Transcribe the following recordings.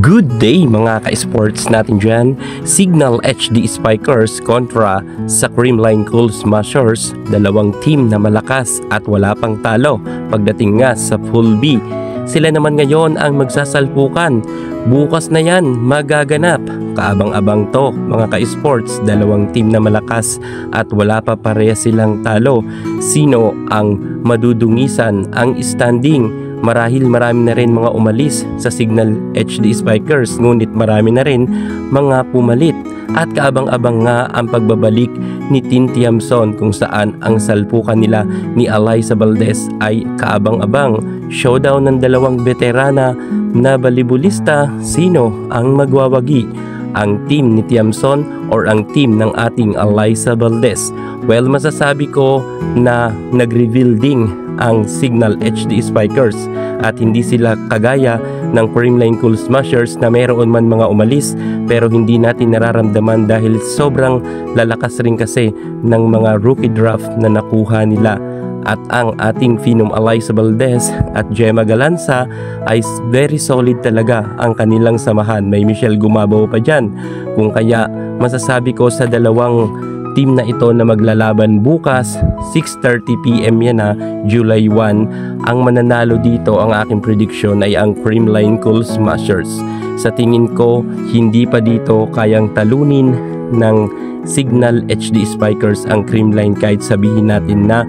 Good day mga ka-sports natin dyan. Signal HD Spikers kontra sa Creamline Cool Smashers. Dalawang team na malakas at wala pang talo pagdating nga sa Pool B. Sila naman ngayon ang magsasalpukan. Bukas na yan magaganap. Kaabang-abang to mga ka-sports. Dalawang team na malakas at wala pa pareha silang talo. Sino ang madudungisan ang standing? Marahil marami na rin mga umalis sa Signal HD Spikers, ngunit marami na rin mga pumalit. At kaabang-abang nga ang pagbabalik ni Tin Tiamson, kung saan ang salpukan nila ni Alyssa Valdez ay kaabang-abang. Showdown ng dalawang veterana na balibulista. Sino ang magwawagi? Ang team ni Tiamson or ang team ng ating Alyssa Valdez? Well, masasabi ko na nag-reveal ding ang Signal HD Spikers at hindi sila kagaya ng Creamline Cool Smashers na mayroon man mga umalis pero hindi natin nararamdaman dahil sobrang lalakas rin kasi ng mga rookie draft na nakuha nila. At ang ating Phenom Alyssa Valdez at Gemma Galanza ay very solid talaga ang kanilang samahan. May Michelle Gumabaw pa dyan. Kung kaya masasabi ko sa dalawang team na ito na maglalaban bukas, 6:30 PM yan na July 1. Ang mananalo dito, ang aking prediction ay ang Creamline Cool Smashers. Sa tingin ko, hindi pa dito kayang talunin ng Signal HD Spikers ang Creamline, kahit sabihin natin na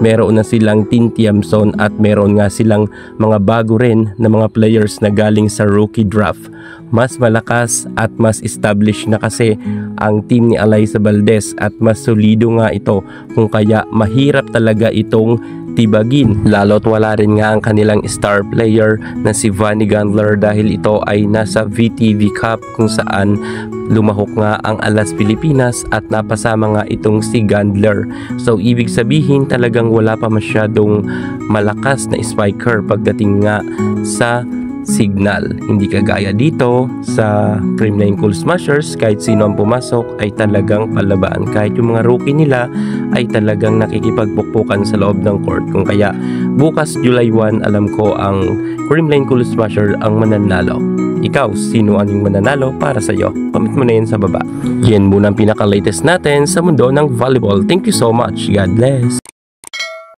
meron na silang Tin Tiamson at meron nga silang mga bago rin na mga players na galing sa rookie draft. Mas malakas at mas established na kasi ang team ni Alyssa Valdez at mas solido nga ito, kung kaya mahirap talaga itong tibagin. Lalo't wala rin nga ang kanilang star player na si Vanny Gandler dahil ito ay nasa VTV Cup kung saan lumahok nga ang Alas Pilipinas at napasama nga itong si Gandler. So ibig sabihin talagang wala pa masyadong malakas na spiker pagdating nga sa Signal. Hindi kagaya dito sa Creamline Cool Smashers, kahit sino ang pumasok ay talagang palabaan. Kahit yung mga rookie nila ay talagang nakikipagpukpukan sa loob ng court. Kung kaya bukas July 1, alam ko ang Creamline Cool Smasher ang mananalo. Ikaw, sino ang mananalo para sa iyo? Comment mo na yun sa baba. Yan muna ang pinaka-latest natin sa mundo ng volleyball. Thank you so much. God bless.